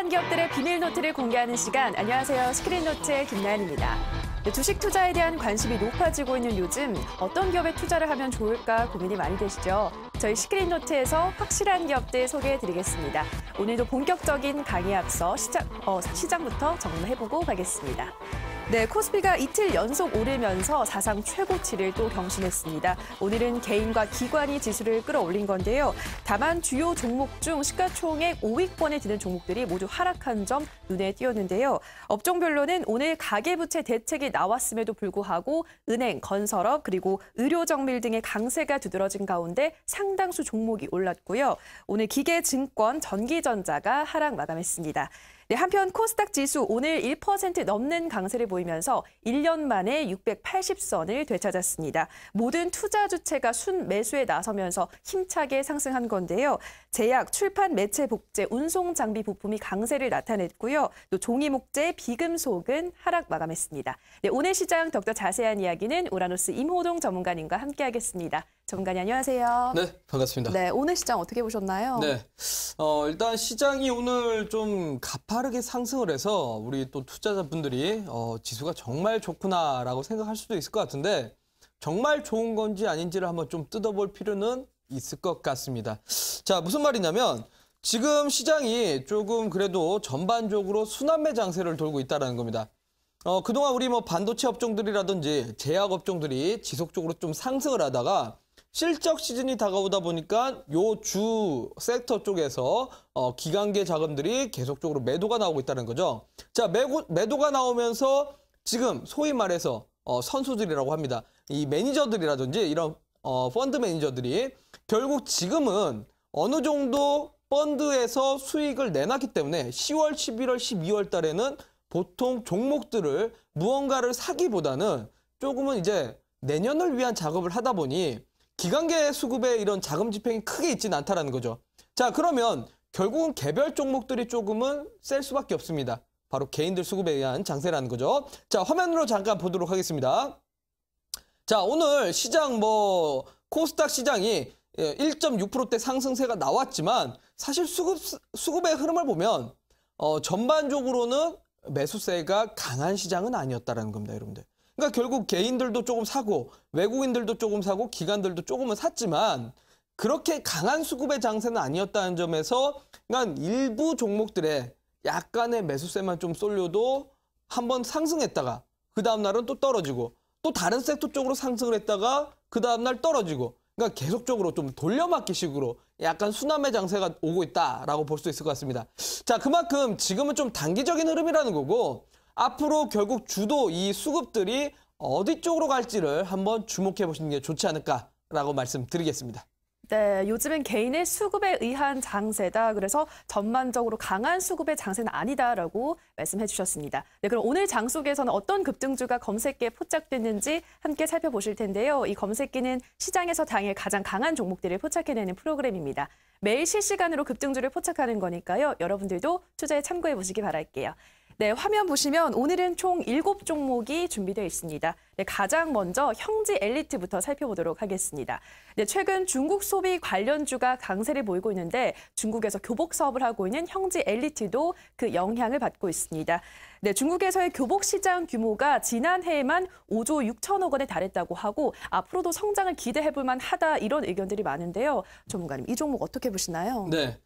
확실한 기업들의 비밀 노트를 공개하는 시간. 안녕하세요. 스크린노트의 김나연입니다. 주식 투자에 대한 관심이 높아지고 있는 요즘 어떤 기업에 투자를 하면 좋을까 고민이 많이 되시죠? 저희 스크린노트에서 확실한 기업들 소개해드리겠습니다. 오늘도 본격적인 강의에 앞서 시장부터 정리해보고 가겠습니다. 네, 코스피가 이틀 연속 오르면서 사상 최고치를 또 경신했습니다. 오늘은 개인과 기관이 지수를 끌어올린 건데요. 다만 주요 종목 중 시가총액 5위권에 드는 종목들이 모두 하락한 점 눈에 띄었는데요. 업종별로는 오늘 가계부채 대책이 나왔음에도 불구하고 은행, 건설업, 그리고 의료정밀 등의 강세가 두드러진 가운데 상당수 종목이 올랐고요. 오늘 기계, 증권, 전기전자가 하락 마감했습니다. 네, 한편 코스닥 지수 오늘 1% 넘는 강세를 보이면서 1년 만에 680선을 되찾았습니다. 모든 투자 주체가 순매수에 나서면서 힘차게 상승한 건데요. 제약, 출판, 매체, 복제, 운송 장비 부품이 강세를 나타냈고요. 또 종이, 목재, 비금속은 하락 마감했습니다. 네, 오늘 시장 더욱더 자세한 이야기는 우라노스 임호동 전문가님과 함께하겠습니다. 전문가님 안녕하세요. 네, 반갑습니다. 네, 오늘 시장 어떻게 보셨나요? 네, 일단 시장이 오늘 좀 가파르게 상승을 해서 우리 또 투자자분들이 지수가 정말 좋구나라고 생각할 수도 있을 것 같은데 정말 좋은 건지 아닌지를 한번 좀 뜯어볼 필요는 있을 것 같습니다. 자, 무슨 말이냐면 지금 시장이 조금 그래도 전반적으로 순환매 장세를 돌고 있다는 겁니다. 그동안 우리 반도체 업종들이라든지 제약 업종들이 지속적으로 좀 상승을 하다가 실적 시즌이 다가오다 보니까 요 주 섹터 쪽에서 기관계 자금들이 계속적으로 매도가 나오고 있다는 거죠. 자, 매도가 나오면서 지금 소위 말해서 선수들이라고 합니다. 이 매니저들이라든지 이런 펀드 매니저들이 결국 지금은 어느 정도 펀드에서 수익을 내놨기 때문에 10월, 11월, 12월 달에는 보통 종목들을 무언가를 사기보다는 조금은 이제 내년을 위한 작업을 하다 보니 기관계 수급에 이런 자금 집행이 크게 있지는 않다는 거죠. 자, 그러면 결국은 개별 종목들이 조금은 셀 수밖에 없습니다. 바로 개인들 수급에 의한 장세라는 거죠. 자, 화면으로 잠깐 보도록 하겠습니다. 자, 오늘 시장 코스닥 시장이 1.6%대 상승세가 나왔지만 사실 수급의 흐름을 보면 전반적으로는 매수세가 강한 시장은 아니었다라는 겁니다, 여러분들. 그러니까 결국 개인들도 조금 사고 외국인들도 조금 사고 기관들도 조금은 샀지만 그렇게 강한 수급의 장세는 아니었다는 점에서 그러니까 일부 종목들의 약간의 매수세만 좀 쏠려도 한번 상승했다가 그 다음 날은 또 떨어지고 또 다른 섹터 쪽으로 상승을 했다가 그 다음 날 떨어지고 그러니까 계속적으로 좀 돌려막기식으로 약간 순환매 장세가 오고 있다라고 볼 수 있을 것 같습니다. 자, 그만큼 지금은 좀 단기적인 흐름이라는 거고 앞으로 결국 주도 이 수급들이 어디 쪽으로 갈지를 한번 주목해 보시는 게 좋지 않을까라고 말씀드리겠습니다. 네, 요즘은 개인의 수급에 의한 장세다. 그래서 전반적으로 강한 수급의 장세는 아니다라고 말씀해 주셨습니다. 네, 그럼 오늘 장 속에서는 어떤 급등주가 검색기에 포착됐는지 함께 살펴보실 텐데요. 이 검색기는 시장에서 당일 가장 강한 종목들을 포착해내는 프로그램입니다. 매일 실시간으로 급등주를 포착하는 거니까요. 여러분들도 투자에 참고해 보시기 바랄게요. 네, 화면 보시면 오늘은 총 7종목이 준비되어 있습니다. 네, 가장 먼저 형지 엘리트부터 살펴보도록 하겠습니다. 네, 최근 중국 소비 관련주가 강세를 보이고 있는데 중국에서 교복 사업을 하고 있는 형지 엘리트도 그 영향을 받고 있습니다. 네, 중국에서의 교복 시장 규모가 지난해에만 5조 6천억 원에 달했다고 하고 앞으로도 성장을 기대해볼 만하다 이런 의견들이 많은데요. 전문가님, 이 종목 어떻게 보시나요? 네,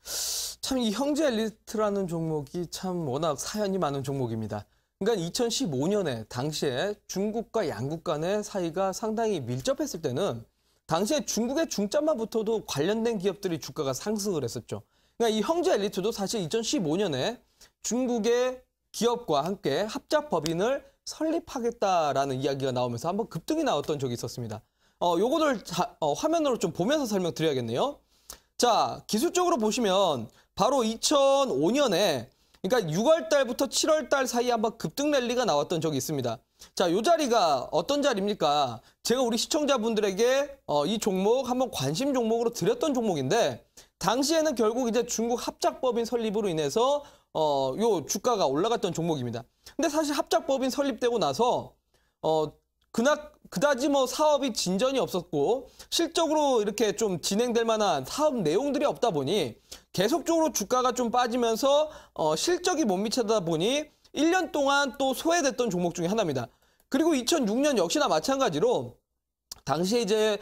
참 이 형지 엘리트라는 종목이 참 워낙 사연이 많은 종목입니다. 그러니까 2015년에 당시에 중국과 양국 간의 사이가 상당히 밀접했을 때는 당시에 중국의 중짜만 붙어도 관련된 기업들이 주가가 상승을 했었죠. 그러니까 이 형제 엘리트도 사실 2015년에 중국의 기업과 함께 합작법인을 설립하겠다라는 이야기가 나오면서 한번 급등이 나왔던 적이 있었습니다. 요거를 화면으로 좀 보면서 설명드려야겠네요. 자, 기술적으로 보시면 바로 2005년에 그러니까 6월 달부터 7월 달 사이에 한번 급등 랠리가 나왔던 적이 있습니다. 자, 이 자리가 어떤 자리입니까? 제가 우리 시청자분들에게 이 종목 한번 관심 종목으로 드렸던 종목인데 당시에는 결국 이제 중국 합작법인 설립으로 인해서 요 주가가 올라갔던 종목입니다. 근데 사실 합작법인 설립되고 나서 그다지 사업이 진전이 없었고 실적으로 이렇게 좀 진행될 만한 사업 내용들이 없다 보니 계속적으로 주가가 좀 빠지면서 실적이 못 미치다 보니 1년 동안 또 소외됐던 종목 중에 하나입니다. 그리고 2006년 역시나 마찬가지로 당시에 이제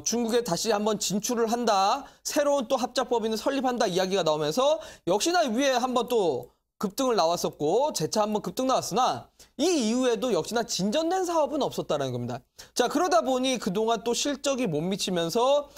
중국에 다시 한번 진출을 한다, 새로운 또 합작법인을 설립한다 이야기가 나오면서 역시나 위에 한번 또 급등을 나왔었고 재차 한번 급등 나왔으나 이 이후에도 역시나 진전된 사업은 없었다는 겁니다. 자, 그러다 보니 그동안 또 실적이 못 미치면서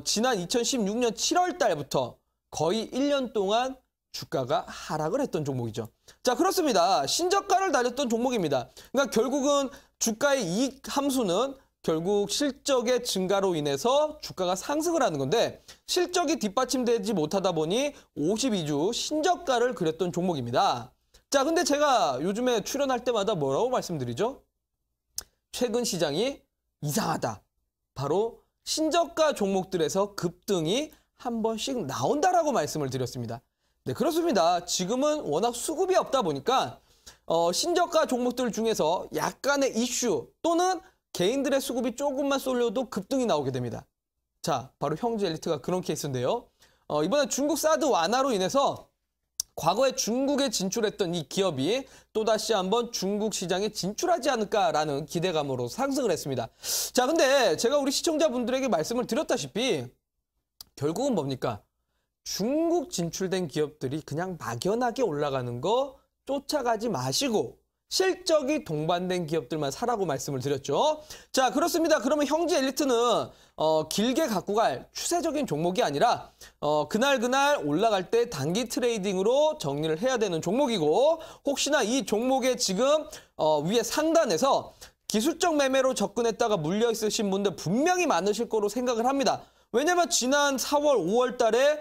지난 2016년 7월 달부터 거의 1년 동안 주가가 하락을 했던 종목이죠. 자, 그렇습니다. 신저가를 달렸던 종목입니다. 그러니까 결국은 주가의 이익 함수는 결국 실적의 증가로 인해서 주가가 상승을 하는 건데 실적이 뒷받침되지 못하다 보니 52주 신저가를 그렸던 종목입니다. 자, 근데 제가 요즘에 출연할 때마다 뭐라고 말씀드리죠? 최근 시장이 이상하다. 바로 신저가 종목들에서 급등이 한 번씩 나온다라고 말씀을 드렸습니다. 네, 그렇습니다. 지금은 워낙 수급이 없다 보니까 신저가 종목들 중에서 약간의 이슈 또는 개인들의 수급이 조금만 쏠려도 급등이 나오게 됩니다. 자, 바로 형제엘리트가 그런 케이스인데요. 이번에 중국 사드 완화로 인해서 과거에 중국에 진출했던 이 기업이 또다시 한번 중국 시장에 진출하지 않을까라는 기대감으로 상승을 했습니다. 자, 근데 제가 우리 시청자분들에게 말씀을 드렸다시피 결국은 뭡니까? 중국 진출된 기업들이 그냥 막연하게 올라가는 거 쫓아가지 마시고 실적이 동반된 기업들만 사라고 말씀을 드렸죠. 자, 그렇습니다. 그러면 형제 엘리트는 길게 갖고 갈 추세적인 종목이 아니라 그날 올라갈 때 단기 트레이딩으로 정리를 해야 되는 종목이고 혹시나 이 종목에 지금 위에 상단에서 기술적 매매로 접근했다가 물려 있으신 분들 분명히 많으실 거로 생각을 합니다. 왜냐면 지난 4월, 5월 달에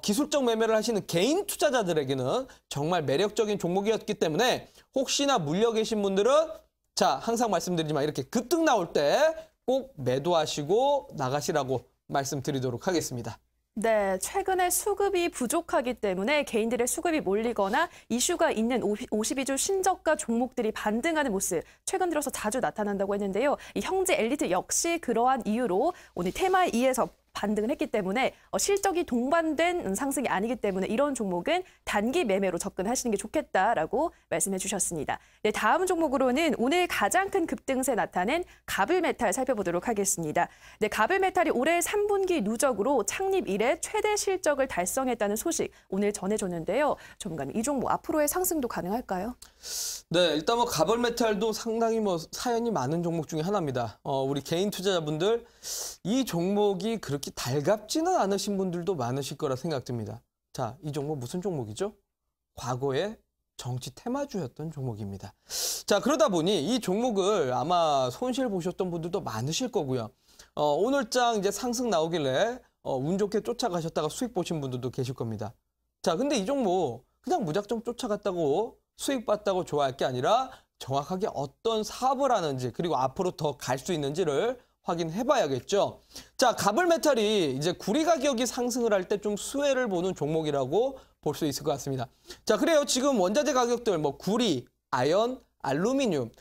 기술적 매매를 하시는 개인 투자자들에게는 정말 매력적인 종목이었기 때문에 혹시나 물려 계신 분들은 자, 항상 말씀드리지만 이렇게 급등 나올 때 꼭 매도하시고 나가시라고 말씀드리도록 하겠습니다. 네, 최근에 수급이 부족하기 때문에 개인들의 수급이 몰리거나 이슈가 있는 52주 신저가 종목들이 반등하는 모습 최근 들어서 자주 나타난다고 했는데요. 이 형제 엘리트 역시 그러한 이유로 오늘 테마 2에서 반등을 했기 때문에 실적이 동반된 상승이 아니기 때문에 이런 종목은 단기 매매로 접근하시는 게 좋겠다라고 말씀해 주셨습니다. 네, 다음 종목으로는 오늘 가장 큰 급등세 나타낸 가블메탈 살펴보도록 하겠습니다. 네, 가블메탈이 올해 3분기 누적으로 창립 이래 최대 실적을 달성했다는 소식 오늘 전해줬는데요. 전문가님, 이 종목 앞으로의 상승도 가능할까요? 네, 일단 가벌메탈도 상당히 사연이 많은 종목 중에 하나입니다. 우리 개인 투자자분들 이 종목이 그렇게 달갑지는 않으신 분들도 많으실 거라 생각됩니다. 자, 이 종목 무슨 종목이죠? 과거에 정치 테마주였던 종목입니다. 자, 그러다 보니 이 종목을 아마 손실 보셨던 분들도 많으실 거고요. 오늘장 이제 상승 나오길래 운 좋게 쫓아가셨다가 수익 보신 분들도 계실 겁니다. 자, 근데 이 종목 그냥 무작정 쫓아갔다고 수익 봤다고 좋아할 게 아니라 정확하게 어떤 사업을 하는지 그리고 앞으로 더 갈 수 있는지를 확인해 봐야겠죠. 자, 가벌메탈이 이제 구리 가격이 상승을 할 때 좀 수혜를 보는 종목이라고 볼 수 있을 것 같습니다. 자, 그래요. 지금 원자재 가격들 구리, 아연, 알루미늄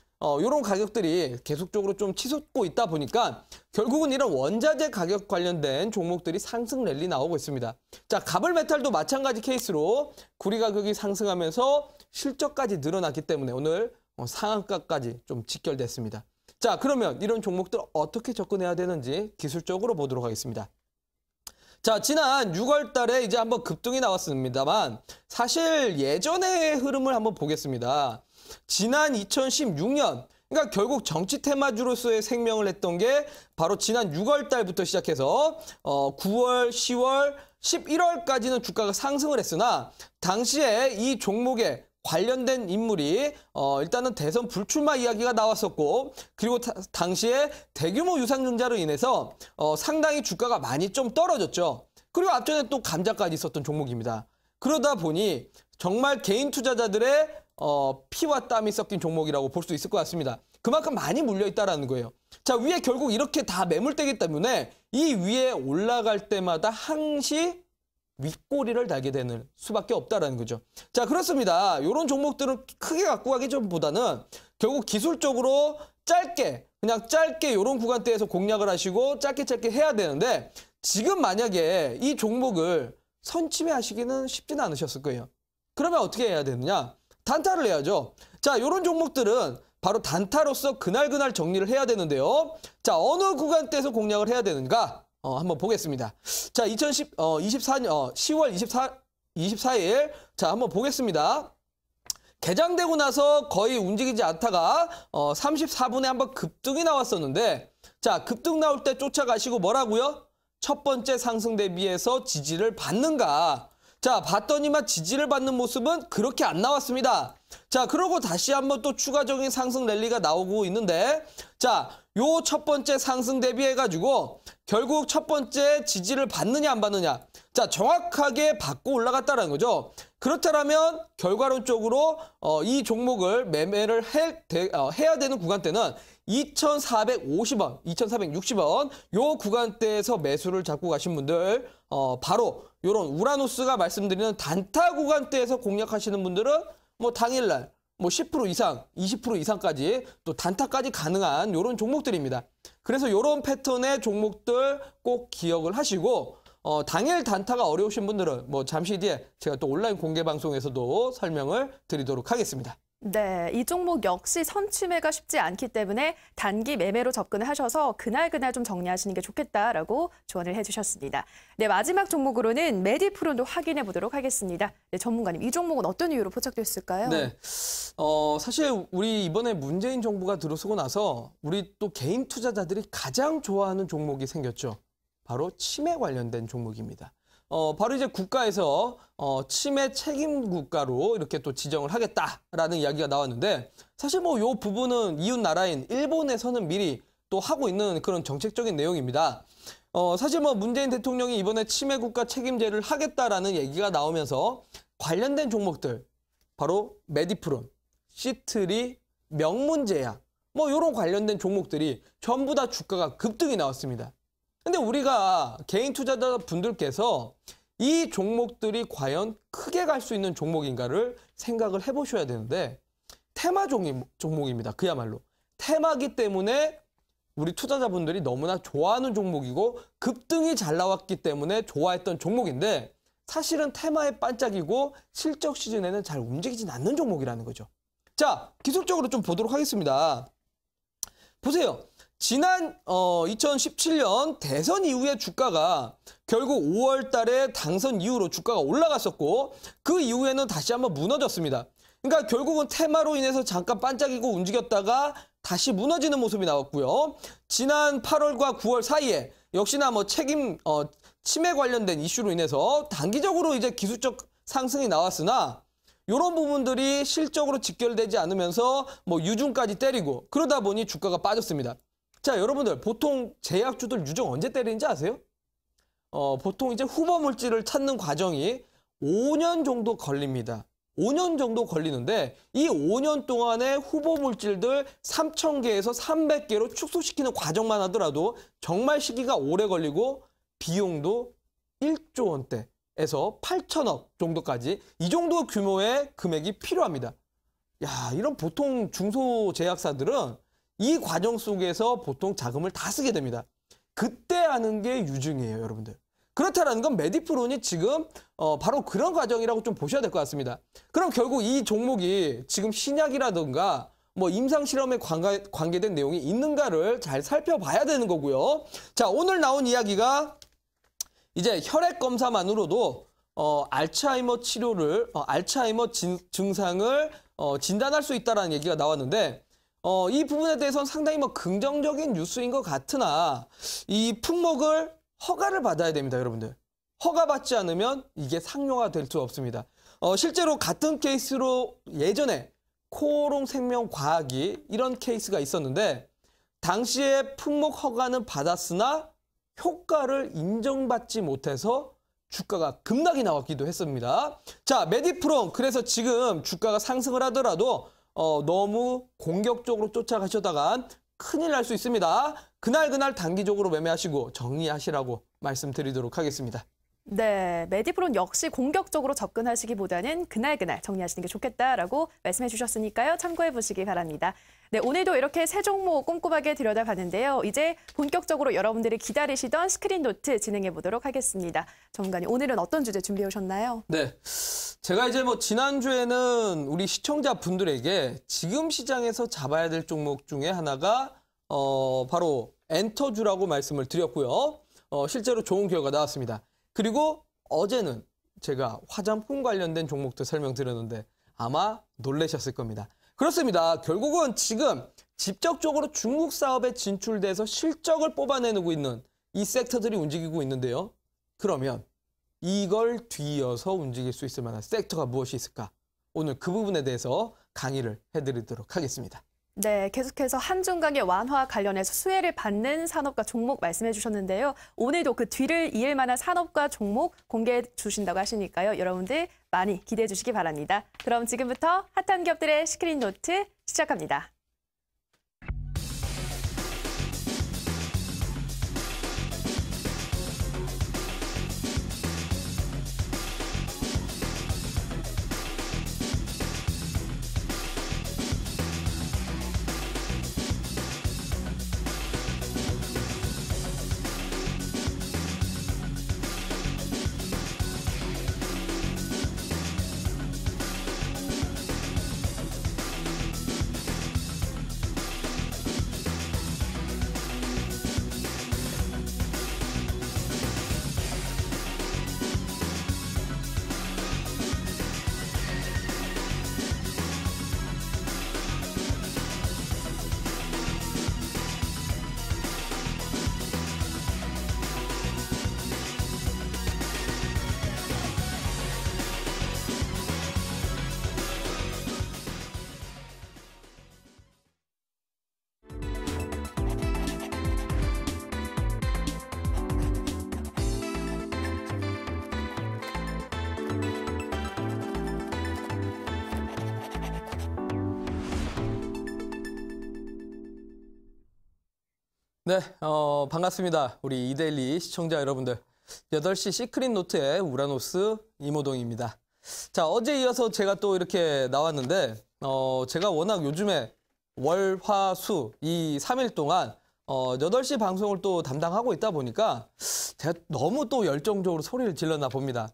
이런 가격들이 계속적으로 좀 치솟고 있다 보니까 결국은 이런 원자재 가격 관련된 종목들이 상승 랠리 나오고 있습니다. 자, 가벌메탈도 마찬가지 케이스로 구리 가격이 상승하면서 실적까지 늘어났기 때문에 오늘 상한가까지 좀 직결됐습니다. 자, 그러면 이런 종목들 어떻게 접근해야 되는지 기술적으로 보도록 하겠습니다. 자, 지난 6월 달에 이제 한번 급등이 나왔습니다만 사실 예전의 흐름을 한번 보겠습니다. 지난 2016년, 그러니까 결국 정치 테마주로서의 생명을 했던 게 바로 지난 6월 달부터 시작해서 9월, 10월, 11월까지는 주가가 상승을 했으나 당시에 이 종목에 관련된 인물이 일단은 대선 불출마 이야기가 나왔었고 그리고 당시에 대규모 유상증자로 인해서 상당히 주가가 많이 좀 떨어졌죠. 그리고 앞전에 또 감자까지 있었던 종목입니다. 그러다 보니 정말 개인 투자자들의 피와 땀이 섞인 종목이라고 볼 수 있을 것 같습니다. 그만큼 많이 물려있다는 거예요. 자, 위에 결국 이렇게 다 매물대기 때문에 이 위에 올라갈 때마다 항시 윗꼬리를 달게 되는 수밖에 없다라는 거죠. 자, 그렇습니다. 이런 종목들은 크게 갖고 가기 전보다는 결국 기술적으로 그냥 짧게 이런 구간대에서 공략을 하시고 짧게 해야 되는데 지금 만약에 이 종목을 선침해하시기는 쉽지는 않으셨을 거예요. 그러면 어떻게 해야 되느냐? 단타를 해야죠. 자, 이런 종목들은 바로 단타로서 그날 정리를 해야 되는데요. 자, 어느 구간대에서 공략을 해야 되는가? 한번 보겠습니다. 자, 2024년 10월 24일 자, 한번 보겠습니다. 개장되고 나서 거의 움직이지 않다가 34분에 한번 급등이 나왔었는데 자, 급등 나올 때 쫓아가시고 뭐라고요? 첫 번째 상승 대비해서 지지를 받는가? 자, 봤더니만 지지를 받는 모습은 그렇게 안 나왔습니다. 자, 그러고 다시 한번 또 추가적인 상승 랠리가 나오고 있는데 자, 요 첫 번째 상승 대비해가지고 결국 첫 번째 지지를 받느냐 안 받느냐. 자, 정확하게 받고 올라갔다는 거죠. 그렇다면 결과론적으로 이 종목을 매매를 해야 되는 구간대는 2,450원, 2,460원 요 구간대에서 매수를 잡고 가신 분들 바로 요런 우라노스가 말씀드리는 단타 구간대에서 공략하시는 분들은 뭐 당일날 뭐 10% 이상, 20% 이상까지 또 단타까지 가능한 요런 종목들입니다. 그래서 요런 패턴의 종목들 꼭 기억을 하시고 당일 단타가 어려우신 분들은 뭐 잠시 뒤에 제가 또 온라인 공개 방송에서도 설명을 드리도록 하겠습니다. 네, 이 종목 역시 선취매가 쉽지 않기 때문에 단기 매매로 접근을 하셔서 그날 좀 정리하시는 게 좋겠다라고 조언을 해주셨습니다. 네, 마지막 종목으로는 메디프론도 확인해 보도록 하겠습니다. 네, 전문가님, 이 종목은 어떤 이유로 포착됐을까요? 네, 사실 우리 이번에 문재인 정부가 들어서고 나서 우리 또 개인 투자자들이 가장 좋아하는 종목이 생겼죠. 바로 치매 관련된 종목입니다. 바로 이제 국가에서 치매 책임 국가로 이렇게 또 지정을 하겠다라는 이야기가 나왔는데 사실 뭐 요 부분은 이웃 나라인 일본에서는 미리 또 하고 있는 그런 정책적인 내용입니다. 사실 뭐 문재인 대통령이 이번에 치매 국가 책임제를 하겠다라는 얘기가 나오면서 관련된 종목들 바로 메디프론, 시트리, 명문제약 뭐 요런 관련된 종목들이 전부 다 주가가 급등이 나왔습니다. 근데 우리가 개인 투자자 분들께서 이 종목들이 과연 크게 갈 수 있는 종목인가를 생각을 해보셔야 되는데 테마 종목입니다. 그야말로. 테마기 때문에 우리 투자자분들이 너무나 좋아하는 종목이고 급등이 잘 나왔기 때문에 좋아했던 종목인데 사실은 테마에 반짝이고 실적 시즌에는 잘 움직이진 않는 종목이라는 거죠. 자, 기술적으로 좀 보도록 하겠습니다. 보세요. 지난 2017년 대선 이후에 주가가 결국 5월 달에 당선 이후로 주가가 올라갔었고 그 이후에는 다시 한번 무너졌습니다. 그러니까 결국은 테마로 인해서 잠깐 반짝이고 움직였다가 다시 무너지는 모습이 나왔고요. 지난 8월과 9월 사이에 역시나 뭐 치매 관련된 이슈로 인해서 단기적으로 이제 기술적 상승이 나왔으나 이런 부분들이 실적으로 직결되지 않으면서 뭐 유중까지 때리고 그러다 보니 주가가 빠졌습니다. 자, 여러분들 보통 제약주들 유중 언제 때리는지 아세요? 보통 이제 후보 물질을 찾는 과정이 5년 정도 걸립니다. 5년 정도 걸리는데 이 5년 동안에 후보 물질들 3,000개에서 300개로 축소시키는 과정만 하더라도 정말 시기가 오래 걸리고 비용도 1조 원대에서 8천억 정도까지 이 정도 규모의 금액이 필요합니다. 야, 이런 보통 중소제약사들은 이 과정 속에서 보통 자금을 다 쓰게 됩니다. 그때 하는 게 유중이에요, 여러분들. 그렇다는 건 메디프론이 지금 바로 그런 과정이라고 좀 보셔야 될 것 같습니다. 그럼 결국 이 종목이 지금 신약이라든가 뭐 임상실험에 관계된 내용이 있는가를 잘 살펴봐야 되는 거고요. 자, 오늘 나온 이야기가 이제 혈액 검사만으로도 알츠하이머 알츠하이머 증상을 진단할 수 있다는 얘기가 나왔는데 이 부분에 대해서는 상당히 뭐 긍정적인 뉴스인 것 같으나 이 품목을 허가를 받아야 됩니다, 여러분들. 허가받지 않으면 이게 상용화 될 수 없습니다. 실제로 같은 케이스로 예전에 코오롱생명과학이 이런 케이스가 있었는데 당시에 품목 허가는 받았으나 효과를 인정받지 못해서 주가가 급락이 나왔기도 했습니다. 자, 메디프론 그래서 지금 주가가 상승을 하더라도 너무 공격적으로 쫓아가시다가 큰일 날 수 있습니다. 그날 단기적으로 매매하시고 정리하시라고 말씀드리도록 하겠습니다. 네, 메디프론 역시 공격적으로 접근하시기보다는 그날 정리하시는 게 좋겠다라고 말씀해 주셨으니까요. 참고해 보시기 바랍니다. 네, 오늘도 이렇게 새 종목 꼼꼼하게 들여다봤는데요. 이제 본격적으로 여러분들이 기다리시던 스크린 노트 진행해 보도록 하겠습니다. 전문가님, 오늘은 어떤 주제 준비해 오셨나요? 네. 제가 이제 지난주에는 우리 시청자분들에게 지금 시장에서 잡아야 될 종목 중에 하나가 바로 엔터주라고 말씀을 드렸고요. 실제로 좋은 결과가 나왔습니다. 그리고 어제는 제가 화장품 관련된 종목도 설명드렸는데 아마 놀라셨을 겁니다. 그렇습니다. 결국은 지금 직접적으로 중국 사업에 진출돼서 실적을 뽑아내고 있는 이 섹터들이 움직이고 있는데요. 그러면 이걸 뒤이어서 움직일 수 있을 만한 섹터가 무엇이 있을까? 오늘 그 부분에 대해서 강의를 해드리도록 하겠습니다. 네, 계속해서 한중강의 완화 관련해서 수혜를 받는 산업과 종목 말씀해 주셨는데요. 오늘도 그 뒤를 이을 만한 산업과 종목 공개해 주신다고 하시니까요. 여러분들 많이 기대해 주시기 바랍니다. 그럼 지금부터 핫한 기업들의 스크린 노트 시작합니다. 네, 반갑습니다. 우리 이데일리 시청자 여러분들. 8시 시크릿 노트의 우라노스 이모동입니다. 자, 어제 이어서 제가 또 이렇게 나왔는데, 제가 워낙 요즘에 월, 화, 수 이 3일 동안 8시 방송을 또 담당하고 있다 보니까 제가 너무 또 열정적으로 소리를 질렀나 봅니다.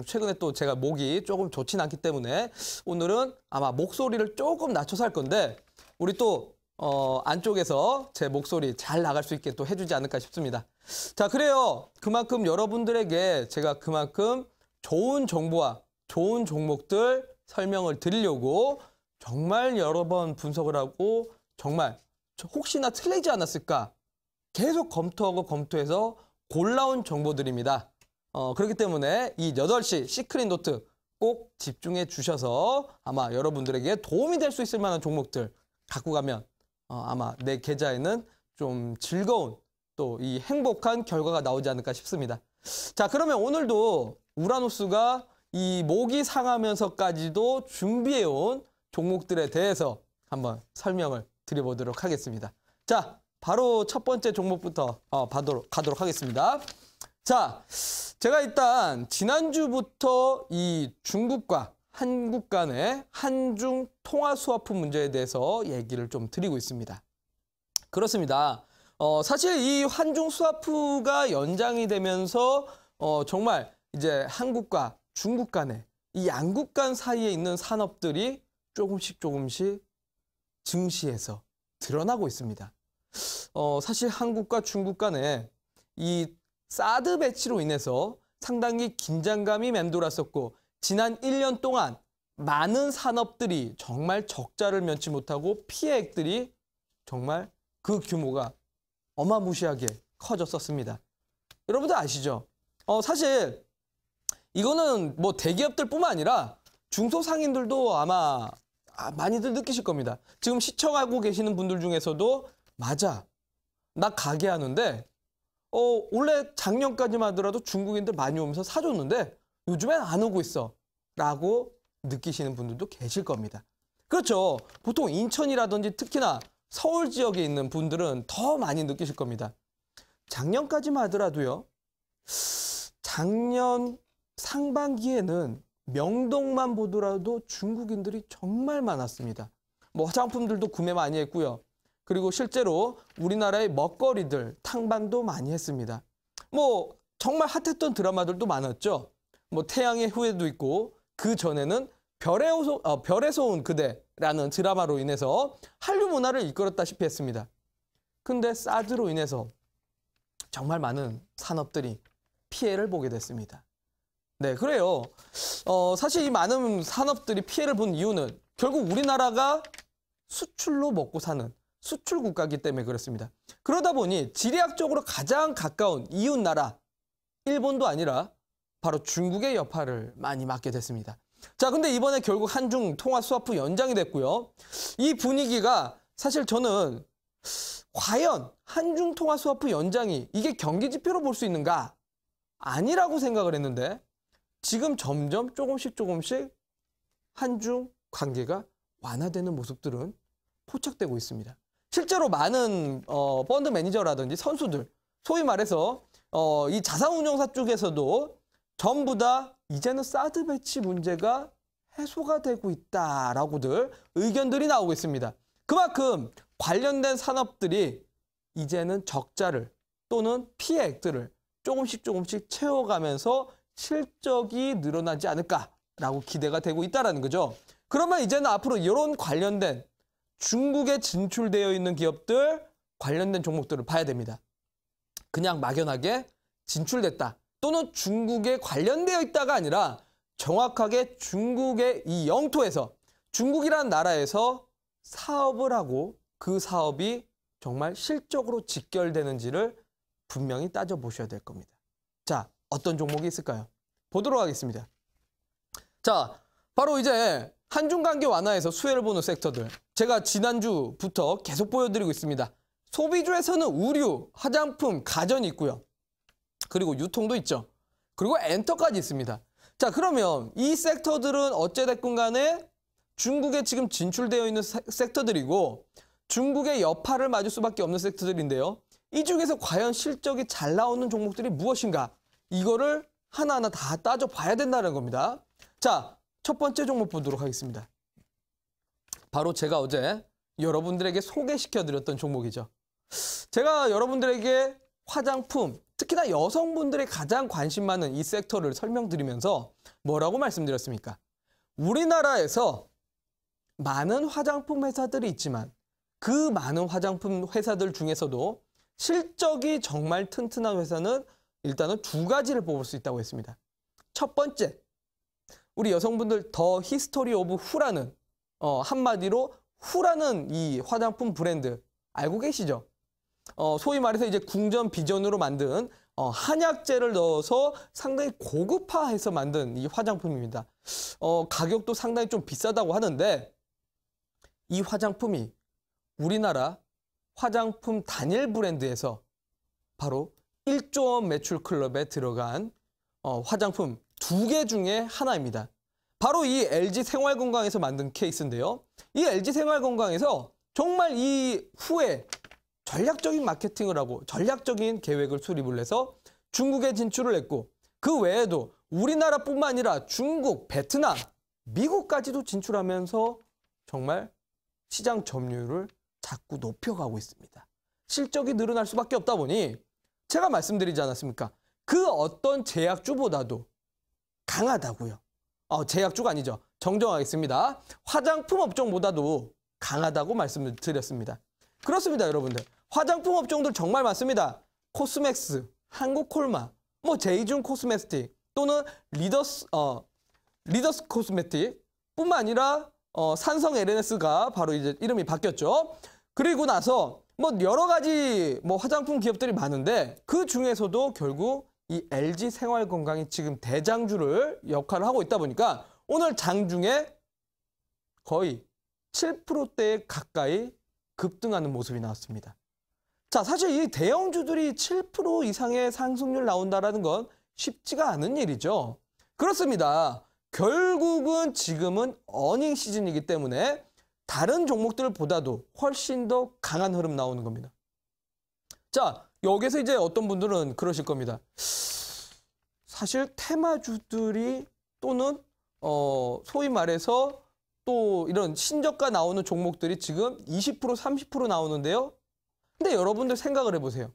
최근에 또 제가 목이 조금 좋진 않기 때문에 오늘은 아마 목소리를 조금 낮춰서 할 건데, 우리 또 안쪽에서 제 목소리 잘 나갈 수 있게 또 해주지 않을까 싶습니다. 자, 그래요. 그만큼 여러분들에게 제가 그만큼 좋은 정보와 좋은 종목들 설명을 드리려고 정말 여러 번 분석을 하고 정말 혹시나 틀리지 않았을까 계속 검토하고 검토해서 골라온 정보들입니다. 그렇기 때문에 이 8시 시크릿 노트 꼭 집중해 주셔서 아마 여러분들에게 도움이 될 수 있을 만한 종목들 갖고 가면 아마 내 계좌에는 좀 즐거운 또 이 행복한 결과가 나오지 않을까 싶습니다. 자, 그러면 오늘도 우라노스가 이 목이 상하면서까지도 준비해온 종목들에 대해서 한번 설명을 드려보도록 하겠습니다. 자, 바로 첫 번째 종목부터 가도록 하겠습니다. 자, 제가 일단 지난주부터 이 중국과 한국 간의 한중 통화 스와프 문제에 대해서 얘기를 좀 드리고 있습니다. 그렇습니다. 사실 이 한중 스와프가 연장이 되면서 정말 이제 한국과 중국 간의 이 양국 간 사이에 있는 산업들이 조금씩 증시에서 드러나고 있습니다. 사실 한국과 중국 간에 이 사드 배치로 인해서 상당히 긴장감이 맴돌았었고 지난 1년 동안 많은 산업들이 정말 적자를 면치 못하고 피해액들이 정말 그 규모가 어마무시하게 커졌었습니다. 여러분들 아시죠? 사실 이거는 뭐 대기업들뿐만 아니라 중소상인들도 아마 많이들 느끼실 겁니다. 지금 시청하고 계시는 분들 중에서도 맞아, 나 가게 하는데 원래 작년까지만 하더라도 중국인들 많이 오면서 사줬는데 요즘엔 안 오고 있어 라고 느끼시는 분들도 계실 겁니다. 그렇죠. 보통 인천이라든지 특히나 서울 지역에 있는 분들은 더 많이 느끼실 겁니다. 작년까지만 하더라도요. 작년 상반기에는 명동만 보더라도 중국인들이 정말 많았습니다. 뭐 화장품들도 구매 많이 했고요. 그리고 실제로 우리나라의 먹거리들, 탕방도 많이 했습니다. 뭐 정말 핫했던 드라마들도 많았죠. 뭐 태양의 후예도 있고 그 전에는 별에서 온 그대라는 드라마로 인해서 한류 문화를 이끌었다시피 했습니다. 근데 사드로 인해서 정말 많은 산업들이 피해를 보게 됐습니다. 네, 그래요. 사실 이 많은 산업들이 피해를 본 이유는 결국 우리나라가 수출로 먹고 사는 수출 국가이기 때문에 그렇습니다. 그러다 보니 지리학적으로 가장 가까운 이웃 나라, 일본도 아니라 바로 중국의 여파를 많이 맡게 됐습니다. 자, 근데 이번에 결국 한중 통화 스와프 연장이 됐고요. 이 분위기가 사실 저는 과연 한중 통화 스와프 연장이 이게 경기 지표로 볼 수 있는가? 아니라고 생각을 했는데 지금 점점 조금씩 한중 관계가 완화되는 모습들은 포착되고 있습니다. 실제로 많은 펀드 매니저라든지 선수들, 소위 말해서 이 자산운용사 쪽에서도 전부 다 이제는 사드 배치 문제가 해소가 되고 있다라고들 의견들이 나오고 있습니다. 그만큼 관련된 산업들이 이제는 적자를 또는 피해액들을 조금씩 채워가면서 실적이 늘어나지 않을까라고 기대가 되고 있다는 거죠. 그러면 이제는 앞으로 이런 관련된 중국에 진출되어 있는 기업들 관련된 종목들을 봐야 됩니다. 그냥 막연하게 진출됐다 또는 중국에 관련되어 있다가 아니라 정확하게 중국의 이 영토에서 중국이라는 나라에서 사업을 하고 그 사업이 정말 실적으로 직결되는지를 분명히 따져보셔야 될 겁니다. 자, 어떤 종목이 있을까요? 보도록 하겠습니다. 자, 바로 이제 한중 관계 완화에서 수혜를 보는 섹터들. 제가 지난주부터 계속 보여드리고 있습니다. 소비주에서는 의류, 화장품, 가전이 있고요. 그리고 유통도 있죠. 그리고 엔터까지 있습니다. 자, 그러면 이 섹터들은 어찌됐건 간에 중국에 지금 진출되어 있는 섹터들이고 중국의 여파를 맞을 수밖에 없는 섹터들인데요. 이 중에서 과연 실적이 잘 나오는 종목들이 무엇인가? 이거를 하나하나 다 따져봐야 된다는 겁니다. 자, 첫 번째 종목 보도록 하겠습니다. 바로 제가 어제 여러분들에게 소개시켜드렸던 종목이죠. 제가 여러분들에게 화장품, 특히나 여성분들의 가장 관심 많은 이 섹터를 설명드리면서 뭐라고 말씀드렸습니까? 우리나라에서 많은 화장품 회사들이 있지만 그 많은 화장품 회사들 중에서도 실적이 정말 튼튼한 회사는 일단은 두 가지를 뽑을 수 있다고 했습니다. 첫 번째, 우리 여성분들 더 히스토리 오브 후라는 한마디로 후라는 이 화장품 브랜드 알고 계시죠? 소위 말해서 이제 궁전 비전으로 만든 한약재를 넣어서 상당히 고급화해서 만든 이 화장품입니다. 가격도 상당히 좀 비싸다고 하는데 이 화장품이 우리나라 화장품 단일 브랜드에서 바로 1조 원 매출 클럽에 들어간 화장품 2개 중에 하나입니다. 바로 이 LG 생활건강에서 만든 케이스인데요. 이 LG 생활건강에서 정말 이 후에 전략적인 마케팅을 하고 전략적인 계획을 수립을 해서 중국에 진출을 했고 그 외에도 우리나라뿐만 아니라 중국, 베트남, 미국까지도 진출하면서 정말 시장 점유율을 자꾸 높여가고 있습니다. 실적이 늘어날 수밖에 없다 보니 제가 말씀드리지 않았습니까? 그 어떤 제약주보다도 강하다고요. 제약주가 아니죠. 정정하겠습니다. 화장품 업종보다도 강하다고 말씀을 드렸습니다. 그렇습니다, 여러분들. 화장품 업종들 정말 많습니다. 코스맥스, 한국콜마, 뭐 제이준 코스메틱 또는 리더스 코스메틱 뿐만 아니라 산성 LNS가 바로 이제 이름이 바뀌었죠. 그리고 나서 뭐 여러 가지 뭐 화장품 기업들이 많은데 그 중에서도 결국 이 LG 생활건강이 지금 대장주를 역할을 하고 있다 보니까 오늘 장중에 거의 7%대 가까이 급등하는 모습이 나왔습니다. 자, 사실 이 대형주들이 7% 이상의 상승률 나온다는 건 쉽지가 않은 일이죠. 그렇습니다. 결국은 지금은 어닝 시즌이기 때문에 다른 종목들보다도 훨씬 더 강한 흐름 나오는 겁니다. 자, 여기서 이제 어떤 분들은 그러실 겁니다. 사실 테마주들이 또는 소위 말해서 또 이런 신저가 나오는 종목들이 지금 20%, 30% 나오는데요. 근데 여러분들 생각을 해보세요.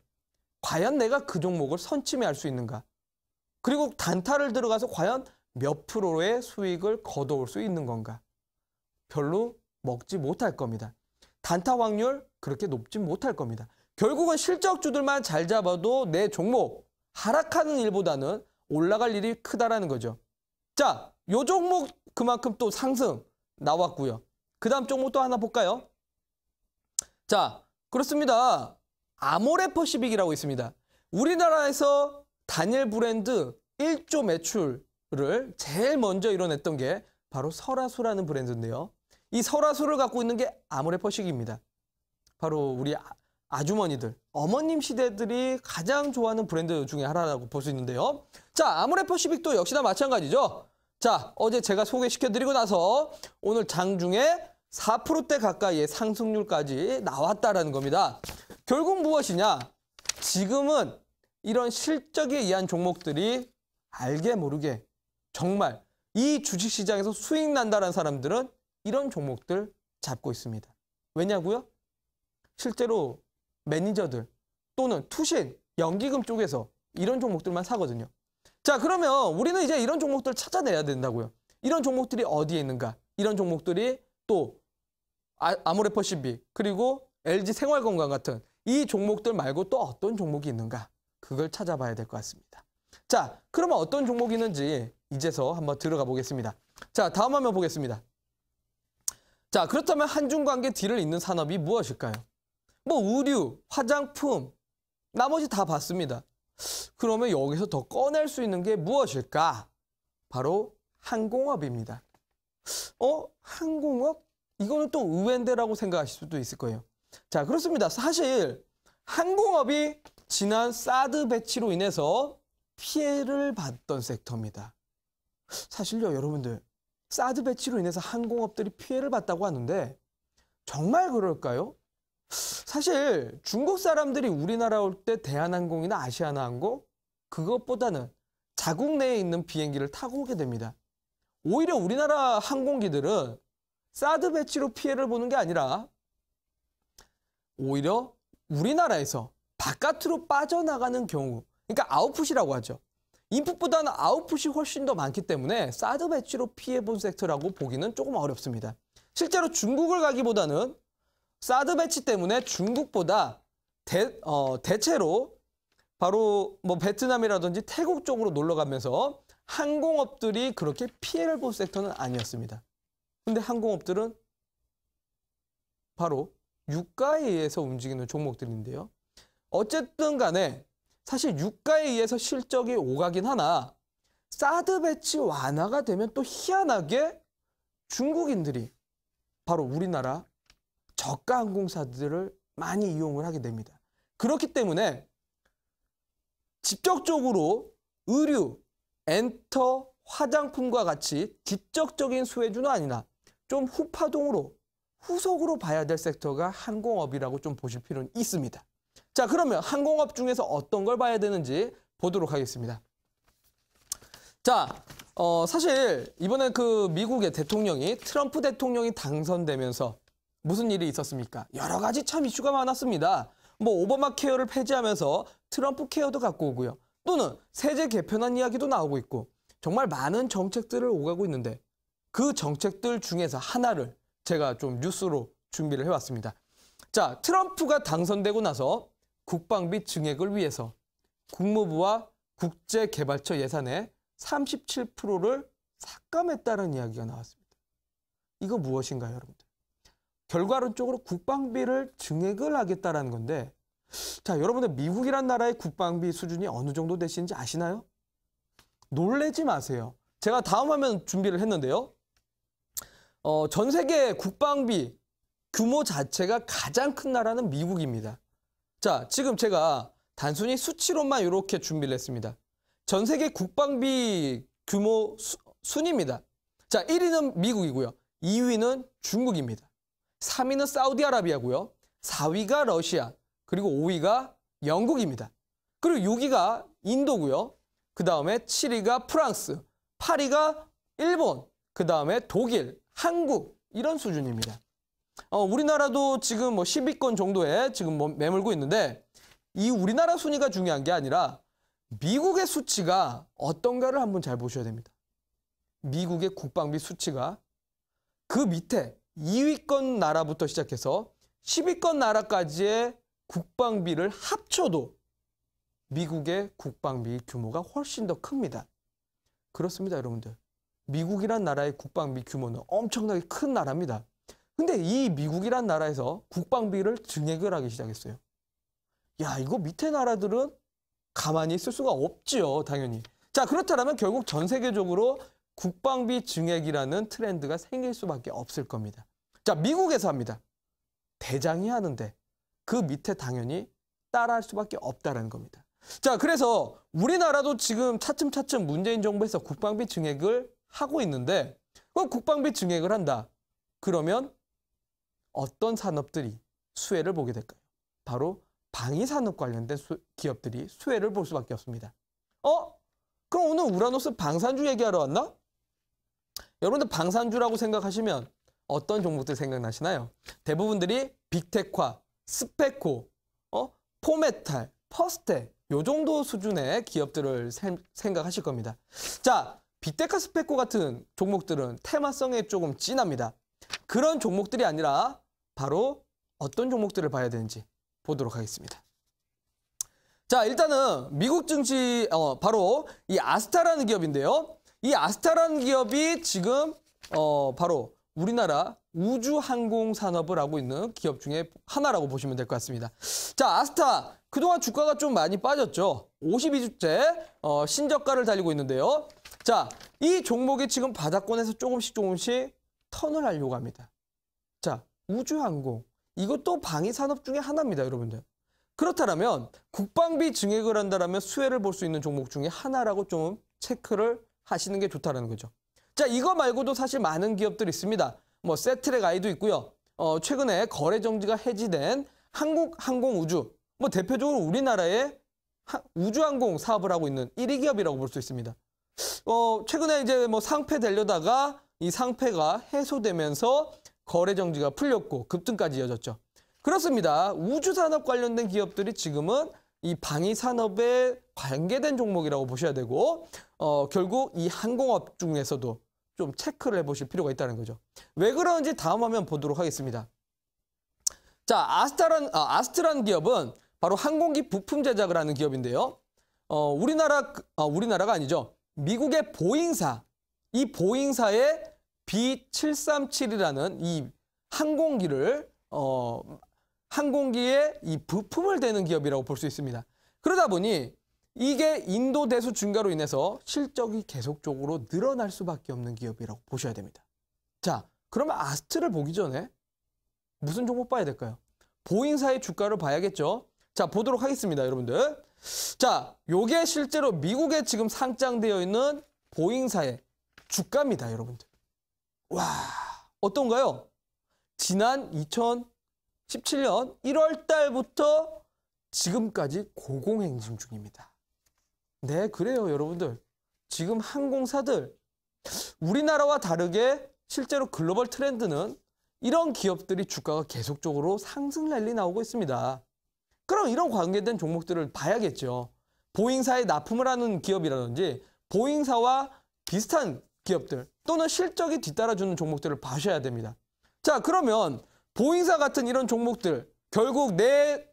과연 내가 그 종목을 선침해할 수 있는가? 그리고 단타를 들어가서 과연 몇 프로의 수익을 거둬올 수 있는 건가? 별로 먹지 못할 겁니다. 단타 확률 그렇게 높지 못할 겁니다. 결국은 실적주들만 잘 잡아도 내 종목 하락하는 일보다는 올라갈 일이 크다라는 거죠. 자, 요 종목 그만큼 또 상승 나왔고요. 그 다음 종목 또 하나 볼까요? 자, 그렇습니다. 아모레퍼시빅이라고 있습니다. 우리나라에서 단일 브랜드 1조 매출을 제일 먼저 이뤄냈던 게 바로 설화수라는 브랜드인데요. 이 설화수를 갖고 있는 게 아모레퍼시빅입니다. 바로 우리 아주머니들, 어머님 시대들이 가장 좋아하는 브랜드 중에 하나라고 볼 수 있는데요. 자, 아모레퍼시빅도 역시나 마찬가지죠. 자, 어제 제가 소개시켜드리고 나서 오늘 장중에 4%대 가까이의 상승률까지 나왔다라는 겁니다. 결국 무엇이냐? 지금은 이런 실적에 의한 종목들이 알게 모르게 정말 이 주식시장에서 수익 난다는 사람들은 이런 종목들 잡고 있습니다. 왜냐고요? 실제로 매니저들 또는 투신, 연기금 쪽에서 이런 종목들만 사거든요. 자, 그러면 우리는 이제 이런 종목들을 찾아내야 된다고요. 이런 종목들이 어디에 있는가? 이런 종목들이 또 아모레퍼시빅 그리고 LG생활건강 같은 이 종목들 말고 또 어떤 종목이 있는가? 그걸 찾아봐야 될 것 같습니다. 자, 그러면 어떤 종목이 있는지 이제서 한번 들어가 보겠습니다. 자, 다음 화면 보겠습니다. 자, 그렇다면 한중관계 뒤를 잇는 산업이 무엇일까요? 뭐 의류, 화장품, 나머지 다 봤습니다. 그러면 여기서 더 꺼낼 수 있는 게 무엇일까? 바로 항공업입니다. 항공업? 이거는 또 의외인데라고 생각하실 수도 있을 거예요. 자, 그렇습니다. 사실 항공업이 지난 사드 배치로 인해서 피해를 봤던 섹터입니다. 사실요, 여러분들, 사드 배치로 인해서 항공업들이 피해를 봤다고 하는데 정말 그럴까요? 사실 중국 사람들이 우리나라 올 때 대한항공이나 아시아나항공 그것보다는 자국 내에 있는 비행기를 타고 오게 됩니다. 오히려 우리나라 항공기들은 사드 배치로 피해를 보는 게 아니라 오히려 우리나라에서 바깥으로 빠져나가는 경우, 그러니까 아웃풋이라고 하죠. 인풋보다는 아웃풋이 훨씬 더 많기 때문에 사드 배치로 피해본 섹터라고 보기는 조금 어렵습니다. 실제로 중국을 가기보다는 사드 배치 때문에 중국보다 대체로 바로 뭐 베트남이라든지 태국 쪽으로 놀러 가면서 항공업들이 그렇게 피해를 본 섹터는 아니었습니다. 근데 항공업들은 바로 유가에 의해서 움직이는 종목들인데요. 어쨌든 간에 사실 유가에 의해서 실적이 오가긴 하나 사드 배치 완화가 되면 또 희한하게 중국인들이 바로 우리나라 저가 항공사들을 많이 이용을 하게 됩니다. 그렇기 때문에 직접적으로 의류, 엔터, 화장품과 같이 직접적인 수혜주는 아니나 좀 후파동으로 후속으로 봐야 될 섹터가 항공업이라고 좀 보실 필요는 있습니다. 자, 그러면 항공업 중에서 어떤 걸 봐야 되는지 보도록 하겠습니다. 자, 사실 이번에 그 미국의 대통령이 트럼프 대통령이 당선되면서 무슨 일이 있었습니까? 여러 가지 참 이슈가 많았습니다. 뭐 오바마 케어를 폐지하면서 트럼프 케어도 갖고 오고요. 또는 세제 개편안 이야기도 나오고 있고 정말 많은 정책들을 오가고 있는데 그 정책들 중에서 하나를 제가 좀 뉴스로 준비를 해왔습니다. 자, 트럼프가 당선되고 나서 국방비 증액을 위해서 국무부와 국제개발처 예산의 37%를 삭감했다는 이야기가 나왔습니다. 이거 무엇인가요, 여러분들? 결과론적으로 국방비를 증액을 하겠다라는 건데 자, 여러분들 미국이란 나라의 국방비 수준이 어느 정도 되시는지 아시나요? 놀라지 마세요. 제가 다음 화면 준비를 했는데요. 전 세계 국방비 규모 자체가 가장 큰 나라는 미국입니다. 자, 지금 제가 단순히 수치로만 이렇게 준비를 했습니다. 전 세계 국방비 규모 순입니다. 자, 1위는 미국이고요. 2위는 중국입니다. 3위는 사우디아라비아고요. 4위가 러시아, 그리고 5위가 영국입니다. 그리고 6위가 인도고요. 그 다음에 7위가 프랑스, 8위가 일본, 그 다음에 독일, 한국, 이런 수준입니다. 우리나라도 지금 뭐 10위권 정도에 지금 뭐 매물고 있는데 이 우리나라 순위가 중요한 게 아니라 미국의 수치가 어떤가를 한번 잘 보셔야 됩니다. 미국의 국방비 수치가 그 밑에 2위권 나라부터 시작해서 10위권 나라까지의 국방비를 합쳐도 미국의 국방비 규모가 훨씬 더 큽니다. 그렇습니다, 여러분들. 미국이란 나라의 국방비 규모는 엄청나게 큰 나라입니다. 근데 이 미국이란 나라에서 국방비를 증액을 하기 시작했어요. 야, 이거 밑에 나라들은 가만히 있을 수가 없지요, 당연히. 자, 그렇다면 결국 전 세계적으로 국방비 증액이라는 트렌드가 생길 수밖에 없을 겁니다. 자, 미국에서 합니다. 대장이 하는데 그 밑에 당연히 따라할 수밖에 없다는 겁니다. 자, 그래서 우리나라도 지금 차츰차츰 문재인 정부에서 국방비 증액을 하고 있는데 그럼 국방비 증액을 한다. 그러면 어떤 산업들이 수혜를 보게 될까요? 바로 방위산업 관련된 기업들이 수혜를 볼 수밖에 없습니다. 그럼 오늘 우라노스 방산주 얘기하러 왔나? 여러분들 방산주라고 생각하시면 어떤 종목들 생각나시나요? 대부분들이 빅테크화, 스페코, 포메탈, 퍼스텍 요 정도 수준의 기업들을 생각하실 겁니다. 자, 빅테크, 스페코 같은 종목들은 테마성에 조금 진합니다. 그런 종목들이 아니라 바로 어떤 종목들을 봐야 되는지 보도록 하겠습니다. 자, 일단은 미국 증시 바로 이 아스타라는 기업인데요. 이 아스타라는 기업이 지금 바로 우리나라 우주항공 산업을 하고 있는 기업 중에 하나라고 보시면 될 것 같습니다. 자, 아스타 그동안 주가가 좀 많이 빠졌죠. 52주째 신저가를 달리고 있는데요. 자, 이 종목이 지금 바닥권에서 조금씩 턴을 하려고 합니다. 자, 우주항공 이것도 방위산업 중에 하나입니다, 여러분들. 그렇다면 국방비 증액을 한다면 수혜를 볼 수 있는 종목 중에 하나라고 좀 체크를 하시는 게 좋다는 거죠. 자, 이거 말고도 사실 많은 기업들이 있습니다. 뭐 세트랙 아이도 있고요. 최근에 거래 정지가 해지된 한국항공우주, 뭐 대표적으로 우리나라의 우주항공 사업을 하고 있는 1위 기업이라고 볼 수 있습니다. 최근에 이제 뭐 상패 되려다가 이 상패가 해소되면서 거래 정지가 풀렸고 급등까지 이어졌죠. 그렇습니다. 우주산업 관련된 기업들이 지금은 이 방위산업에 관계된 종목이라고 보셔야 되고 결국 이 항공업 중에서도 좀 체크를 해보실 필요가 있다는 거죠. 왜 그런지 다음 화면 보도록 하겠습니다. 자, 아스트라는 기업은 바로 항공기 부품 제작을 하는 기업인데요. 우리나라가 아니죠. 미국의 보잉사, 이 보잉사의 B737이라는 이 항공기에 이 부품을 대는 기업이라고 볼 수 있습니다. 그러다 보니 이게 인도 대수 증가로 인해서 실적이 계속적으로 늘어날 수밖에 없는 기업이라고 보셔야 됩니다. 자, 그러면 아스트를 보기 전에 무슨 종목 봐야 될까요? 보잉사의 주가를 봐야겠죠. 자, 보도록 하겠습니다, 여러분들. 자, 요게 실제로 미국에 지금 상장되어 있는 보잉사의 주가입니다, 여러분들. 와, 어떤가요? 지난 2017년 1월 달부터 지금까지 고공행진 중입니다. 네, 그래요, 여러분들. 지금 항공사들, 우리나라와 다르게 실제로 글로벌 트렌드는 이런 기업들이 주가가 계속적으로 상승 랠리 나오고 있습니다. 그럼 이런 관계된 종목들을 봐야겠죠. 보잉사에 납품을 하는 기업이라든지 보잉사와 비슷한 기업들 또는 실적이 뒤따라주는 종목들을 봐셔야 됩니다. 자, 그러면 보잉사 같은 이런 종목들 결국 내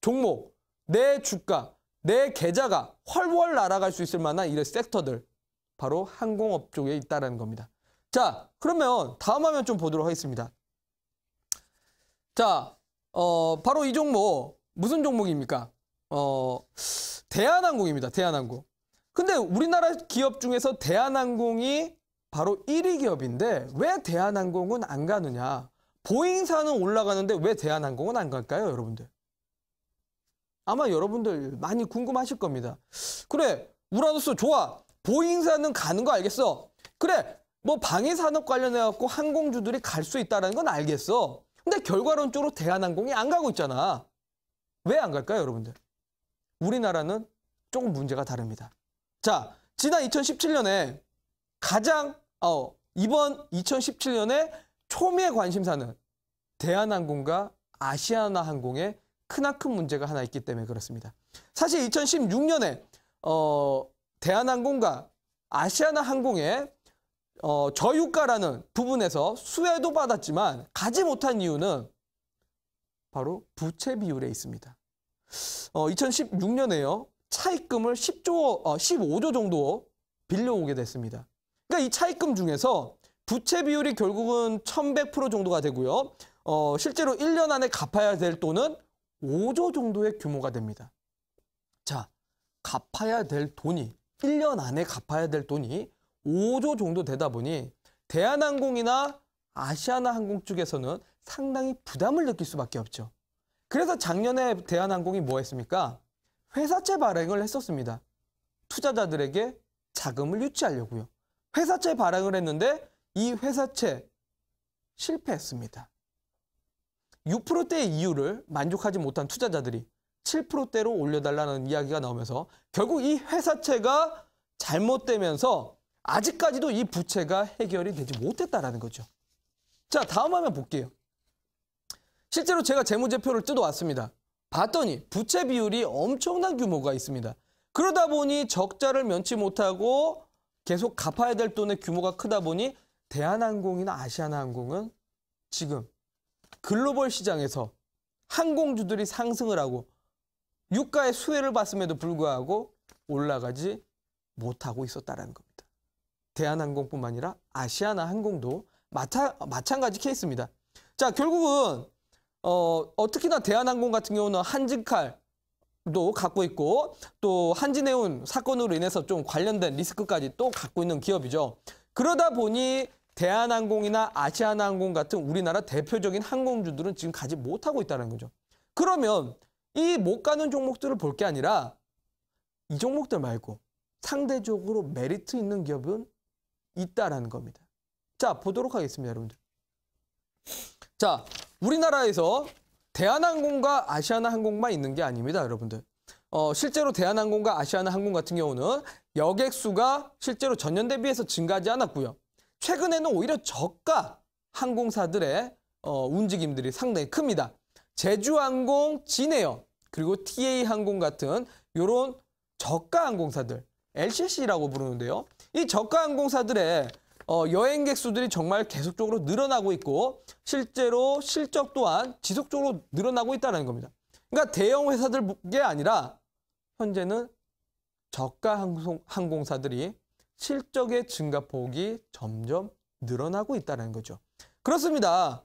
종목, 내 주가, 내 계좌가 훨훨 날아갈 수 있을 만한 이런 섹터들 바로 항공업 쪽에 있다는 겁니다. 자, 그러면 다음 화면 좀 보도록 하겠습니다. 자, 바로 이 종목 무슨 종목입니까? 대한항공입니다. 대한항공. 근데 우리나라 기업 중에서 대한항공이 바로 1위 기업인데 왜 대한항공은 안 가느냐? 보잉사는 올라가는데 왜 대한항공은 안 갈까요, 여러분들? 아마 여러분들 많이 궁금하실 겁니다. 그래, 우라노스 좋아. 보잉사는 가는 거 알겠어. 그래, 뭐 방위산업 관련해갖고 항공주들이 갈 수 있다는 건 알겠어. 근데 결과론적으로 대한항공이 안 가고 있잖아. 왜 안 갈까요, 여러분들? 우리나라는 조금 문제가 다릅니다. 자, 지난 2017년에 이번 2017년에 초미의 관심사는 대한항공과 아시아나항공의 크나큰 문제가 하나 있기 때문에 그렇습니다. 사실 2016년에 대한항공과 아시아나항공의 저유가라는 부분에서 수혜도 받았지만 가지 못한 이유는 바로 부채 비율에 있습니다. 2016년에요. 차입금을 15조 정도 빌려오게 됐습니다. 그러니까 이 차입금 중에서 부채 비율이 결국은 1100% 정도가 되고요. 실제로 1년 안에 갚아야 될 돈은 5조 정도의 규모가 됩니다. 자, 갚아야 될 돈이 1년 안에 갚아야 될 돈이 5조 정도 되다 보니 대한항공이나 아시아나항공 쪽에서는 상당히 부담을 느낄 수밖에 없죠. 그래서 작년에 대한항공이 뭐 했습니까? 회사채 발행을 했었습니다. 투자자들에게 자금을 유치하려고요. 회사채 발행을 했는데 이 회사채 실패했습니다. 6%대의 이유를 만족하지 못한 투자자들이 7%대로 올려달라는 이야기가 나오면서 결국 이 회사채가 잘못되면서 아직까지도 이 부채가 해결이 되지 못했다라는 거죠. 자, 다음 화면 볼게요. 실제로 제가 재무제표를 뜯어왔습니다. 봤더니 부채 비율이 엄청난 규모가 있습니다. 그러다 보니 적자를 면치 못하고 계속 갚아야 될 돈의 규모가 크다 보니 대한항공이나 아시아나항공은 지금 글로벌 시장에서 항공주들이 상승을 하고 유가의 수혜를 받음에도 불구하고 올라가지 못하고 있었다는 겁니다. 대한항공뿐만 아니라 아시아나항공도 마찬가지 케이스입니다. 자, 결국은 특히나 대한항공 같은 경우는 한진칼도 갖고 있고 또 한진해운 사건으로 인해서 좀 관련된 리스크까지 또 갖고 있는 기업이죠. 그러다 보니 대한항공이나 아시아나항공 같은 우리나라 대표적인 항공주들은 지금 가지 못하고 있다는 거죠. 그러면 이 못 가는 종목들을 볼 게 아니라 이 종목들 말고 상대적으로 메리트 있는 기업은 있다라는 겁니다. 자, 보도록 하겠습니다, 여러분들. 자, 우리나라에서 대한항공과 아시아나항공만 있는 게 아닙니다, 여러분들. 실제로 대한항공과 아시아나항공 같은 경우는 여객수가 실제로 전년 대비해서 증가하지 않았고요. 최근에는 오히려 저가 항공사들의 움직임들이 상당히 큽니다. 제주항공, 진에어, 그리고 TA항공 같은 이런 저가 항공사들, LCC라고 부르는데요. 이 저가 항공사들의 여행객 수들이 정말 계속적으로 늘어나고 있고 실제로 실적 또한 지속적으로 늘어나고 있다는 겁니다. 그러니까 대형 회사들뿐게 아니라 현재는 저가 항공사들이 실적의 증가폭이 점점 늘어나고 있다는 거죠. 그렇습니다.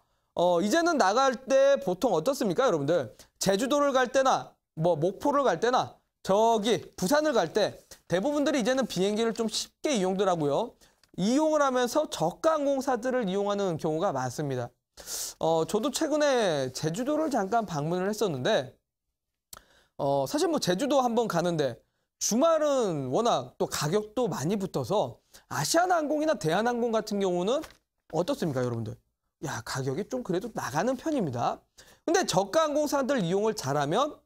이제는 나갈 때 보통 어떻습니까, 여러분들? 제주도를 갈 때나 뭐 목포를 갈 때나 저기 부산을 갈 때 대부분들이 이제는 비행기를 좀 쉽게 이용들 하고요. 이용을 하면서 저가 항공사들을 이용하는 경우가 많습니다. 저도 최근에 제주도를 잠깐 방문을 했었는데 사실 뭐 제주도 한번 가는데 주말은 워낙 또 가격도 많이 붙어서 아시아나항공이나 대한항공 같은 경우는 어떻습니까, 여러분들? 야, 가격이 좀 그래도 나가는 편입니다. 근데 저가 항공사들 이용을 잘하면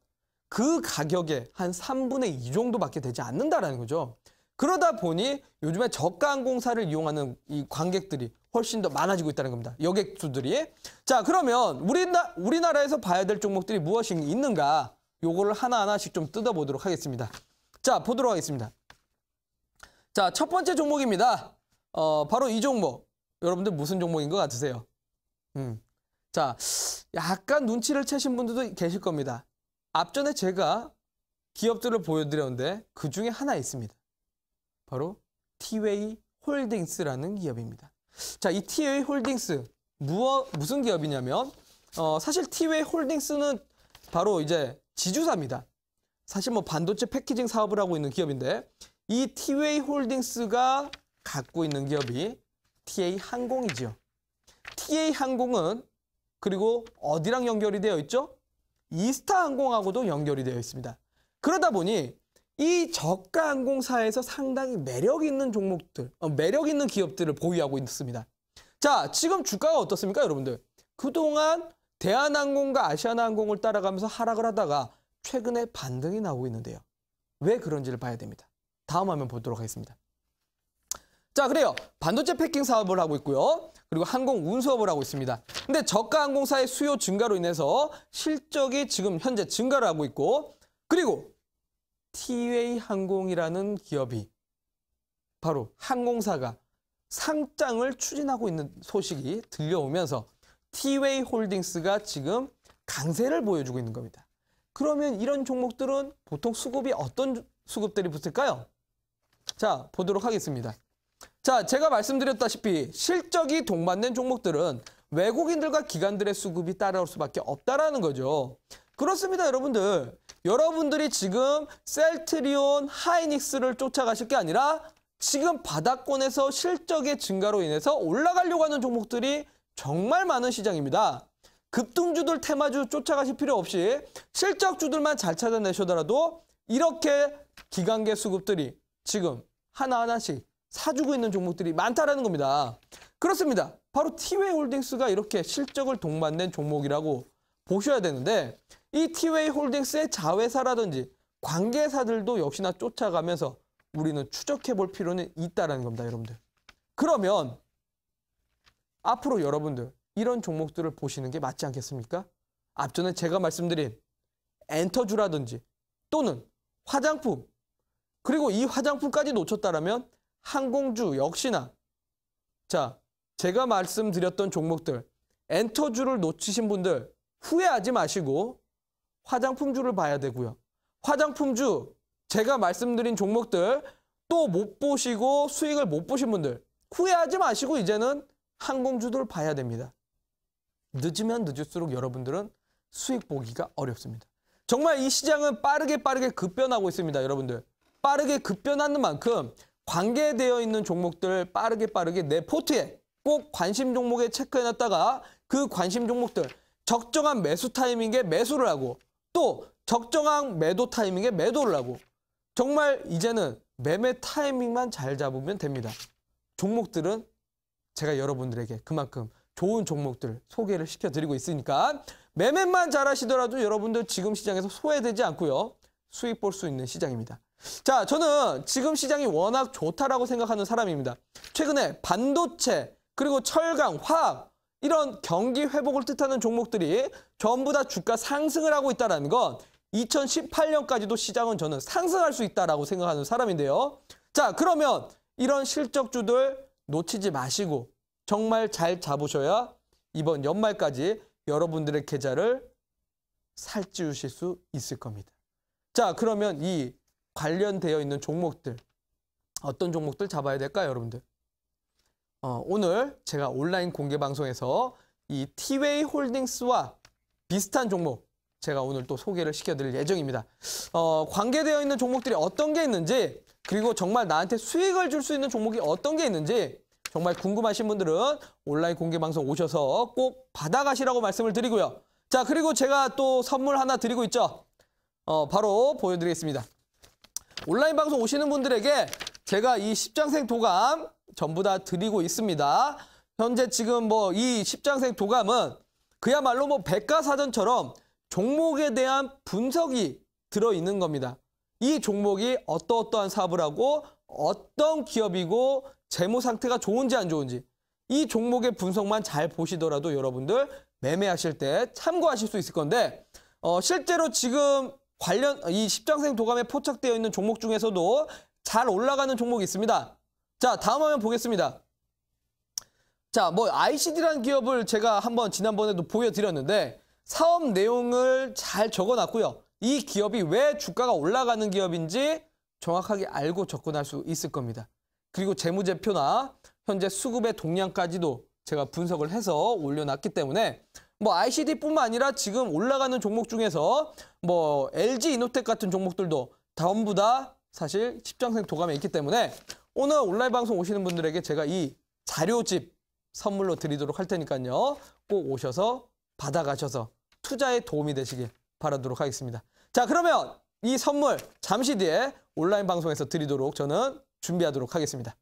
그 가격의 한 3분의 2 정도밖에 되지 않는다라는 거죠. 그러다 보니 요즘에 저가 항공사를 이용하는 이 관객들이 훨씬 더 많아지고 있다는 겁니다. 여객수들이. 자, 그러면 우리나라에서 봐야 될 종목들이 무엇이 있는가? 요거를 하나하나씩 좀 뜯어보도록 하겠습니다. 자, 보도록 하겠습니다. 자, 첫 번째 종목입니다. 바로 이 종목. 여러분들 무슨 종목인 것 같으세요? 자, 약간 눈치를 채신 분들도 계실 겁니다. 앞전에 제가 기업들을 보여드렸는데 그 중에 하나 있습니다. 바로 티웨이 홀딩스라는 기업입니다. 자, 이 티웨이 홀딩스 무슨 기업이냐면 사실 티웨이 홀딩스는 바로 이제 지주사입니다. 사실 뭐 반도체 패키징 사업을 하고 있는 기업인데 이 티웨이 홀딩스가 갖고 있는 기업이 TA항공이죠. TA항공은 그리고 어디랑 연결이 되어 있죠? 이스타항공하고도 연결이 되어 있습니다. 그러다 보니 이 저가 항공사에서 상당히 매력 있는 종목들, 매력 있는 기업들을 보유하고 있습니다. 자, 지금 주가가 어떻습니까, 여러분들? 그동안 대한항공과 아시아나항공을 따라가면서 하락을 하다가 최근에 반등이 나오고 있는데요. 왜 그런지를 봐야 됩니다. 다음 화면 보도록 하겠습니다. 자, 그래요. 반도체 패킹 사업을 하고 있고요. 그리고 항공 운수업을 하고 있습니다. 근데 저가 항공사의 수요 증가로 인해서 실적이 지금 현재 증가를 하고 있고, 그리고 티웨이 항공이라는 기업이 바로 항공사가 상장을 추진하고 있는 소식이 들려오면서 티웨이 홀딩스가 지금 강세를 보여주고 있는 겁니다. 그러면 이런 종목들은 보통 수급이 어떤 수급들이 붙을까요? 자, 보도록 하겠습니다. 자, 제가 말씀드렸다시피 실적이 동반된 종목들은 외국인들과 기관들의 수급이 따라올 수밖에 없다라는 거죠. 그렇습니다, 여러분들. 여러분들이 지금 셀트리온, 하이닉스를 쫓아가실 게 아니라 지금 바닥권에서 실적의 증가로 인해서 올라가려고 하는 종목들이 정말 많은 시장입니다. 급등주들, 테마주 쫓아가실 필요 없이 실적주들만 잘 찾아내셔더라도 이렇게 기관계 수급들이 지금 하나하나씩 사주고 있는 종목들이 많다라는 겁니다. 그렇습니다. 바로 티웨이 홀딩스가 이렇게 실적을 동반된 종목이라고 보셔야 되는데, 이 티웨이 홀딩스의 자회사라든지 관계사들도 역시나 쫓아가면서 우리는 추적해 볼 필요는 있다라는 겁니다, 여러분들. 그러면 앞으로 여러분들 이런 종목들을 보시는 게 맞지 않겠습니까? 앞전에 제가 말씀드린 엔터주라든지 또는 화장품, 그리고 이 화장품까지 놓쳤다라면 항공주 역시나, 자, 제가 말씀드렸던 종목들, 엔터주를 놓치신 분들 후회하지 마시고 화장품주를 봐야 되고요. 화장품주, 제가 말씀드린 종목들 또 못 보시고 수익을 못 보신 분들 후회하지 마시고 이제는 항공주들을 봐야 됩니다. 늦으면 늦을수록 여러분들은 수익 보기가 어렵습니다. 정말 이 시장은 빠르게 급변하고 있습니다, 여러분들. 빠르게 급변하는 만큼 관계되어 있는 종목들 빠르게 내 포트에 꼭 관심 종목에 체크해놨다가 그 관심 종목들 적정한 매수 타이밍에 매수를 하고 또 적정한 매도 타이밍에 매도를 하고, 정말 이제는 매매 타이밍만 잘 잡으면 됩니다. 종목들은 제가 여러분들에게 그만큼 좋은 종목들 소개를 시켜드리고 있으니까 매매만 잘 하시더라도 여러분들 지금 시장에서 소외되지 않고요. 수익 볼 수 있는 시장입니다. 자, 저는 지금 시장이 워낙 좋다라고 생각하는 사람입니다. 최근에 반도체, 그리고 철강, 화학 이런 경기 회복을 뜻하는 종목들이 전부 다 주가 상승을 하고 있다는 건 2018년까지도 시장은 저는 상승할 수 있다라고 생각하는 사람인데요. 자, 그러면 이런 실적주들 놓치지 마시고 정말 잘 잡으셔야 이번 연말까지 여러분들의 계좌를 살찌우실 수 있을 겁니다. 자, 그러면 이 관련되어 있는 종목들, 어떤 종목들 잡아야 될까요, 여러분들? 오늘 제가 온라인 공개 방송에서 이 티웨이 홀딩스와 비슷한 종목 제가 오늘 또 소개를 시켜드릴 예정입니다. 관계되어 있는 종목들이 어떤 게 있는지, 그리고 정말 나한테 수익을 줄 수 있는 종목이 어떤 게 있는지 정말 궁금하신 분들은 온라인 공개 방송 오셔서 꼭 받아가시라고 말씀을 드리고요. 자, 그리고 제가 또 선물 하나 드리고 있죠. 바로 보여드리겠습니다. 온라인 방송 오시는 분들에게 제가 이 십장생 도감 전부 다 드리고 있습니다. 현재 지금 이 십장생 도감은 그야말로 백과사전처럼 종목에 대한 분석이 들어있는 겁니다. 이 종목이 어떠한 사업을 하고 어떤 기업이고 재무 상태가 좋은지 안 좋은지 이 종목의 분석만 잘 보시더라도 여러분들 매매하실 때 참고하실 수 있을 건데, 실제로 지금 이 십장생 도감에 포착되어 있는 종목 중에서도 잘 올라가는 종목이 있습니다. 자, 다음 화면 보겠습니다. 자, ICD라는 기업을 제가 한번 지난번에도 보여드렸는데 사업 내용을 잘 적어놨고요. 이 기업이 왜 주가가 올라가는 기업인지 정확하게 알고 접근할 수 있을 겁니다. 그리고 재무제표나 현재 수급의 동향까지도 제가 분석을 해서 올려놨기 때문에 ICD뿐만 아니라 지금 올라가는 종목 중에서 LG이노텍 같은 종목들도 전부 다 사실 십장생 도감에 있기 때문에 오늘 온라인 방송 오시는 분들에게 제가 이 자료집 선물로 드리도록 할 테니까요. 꼭 오셔서 받아가셔서 투자에 도움이 되시길 바라도록 하겠습니다. 자, 그러면 이 선물 잠시 뒤에 온라인 방송에서 드리도록 저는 준비하도록 하겠습니다.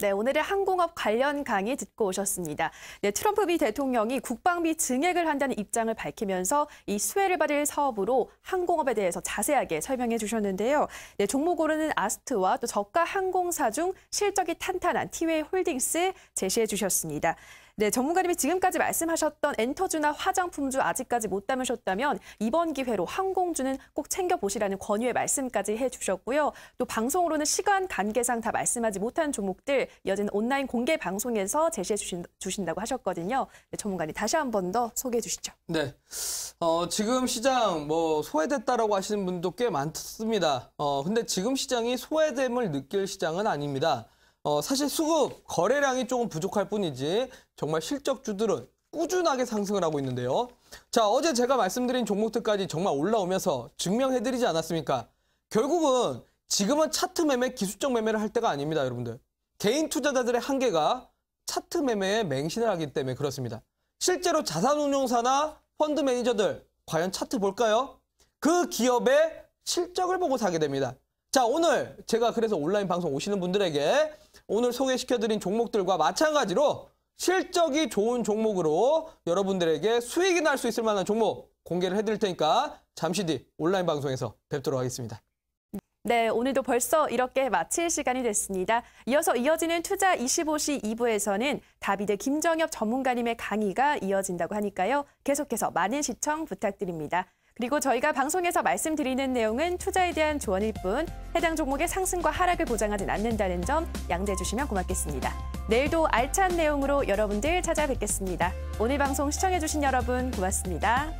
네, 오늘의 항공업 관련 강의 듣고 오셨습니다. 네, 트럼프 미 대통령이 국방비 증액을 한다는 입장을 밝히면서 이 수혜를 받을 사업으로 항공업에 대해서 자세하게 설명해 주셨는데요. 네, 종목으로는 아스트와 또 저가 항공사 중 실적이 탄탄한 티웨이 홀딩스 제시해 주셨습니다. 네, 전문가님이 지금까지 말씀하셨던 엔터주나 화장품주 아직까지 못 담으셨다면 이번 기회로 항공주는 꼭 챙겨보시라는 권유의 말씀까지 해주셨고요. 또 방송으로는 시간 관계상 다 말씀하지 못한 종목들 이어지는 온라인 공개 방송에서 제시해 주신다고 하셨거든요. 네, 전문가님 다시 한 번 더 소개해 주시죠. 네, 지금 시장 소외됐다라고 하시는 분도 꽤 많습니다. 근데 지금 시장이 소외됨을 느낄 시장은 아닙니다. 사실 수급 거래량이 조금 부족할 뿐이지 정말 실적주들은 꾸준하게 상승을 하고 있는데요. 자, 어제 제가 말씀드린 종목들까지 정말 올라오면서 증명해드리지 않았습니까? 결국은 지금은 차트 매매, 기술적 매매를 할 때가 아닙니다, 여러분들. 개인 투자자들의 한계가 차트 매매에 맹신을 하기 때문에 그렇습니다. 실제로 자산운용사나 펀드 매니저들 과연 차트 볼까요? 그 기업의 실적을 보고 사게 됩니다. 자, 오늘 제가 그래서 온라인 방송 오시는 분들에게 오늘 소개시켜드린 종목들과 마찬가지로 실적이 좋은 종목으로 여러분들에게 수익이 날 수 있을 만한 종목 공개를 해드릴 테니까 잠시 뒤 온라인 방송에서 뵙도록 하겠습니다. 네, 오늘도 벌써 이렇게 마칠 시간이 됐습니다. 이어서 이어지는 투자 25시 2부에서는 다비드 김정엽 전문가님의 강의가 이어진다고 하니까요. 계속해서 많은 시청 부탁드립니다. 그리고 저희가 방송에서 말씀드리는 내용은 투자에 대한 조언일 뿐 해당 종목의 상승과 하락을 보장하진 않는다는 점 양지해 주시면 고맙겠습니다. 내일도 알찬 내용으로 여러분들 찾아뵙겠습니다. 오늘 방송 시청해 주신 여러분 고맙습니다.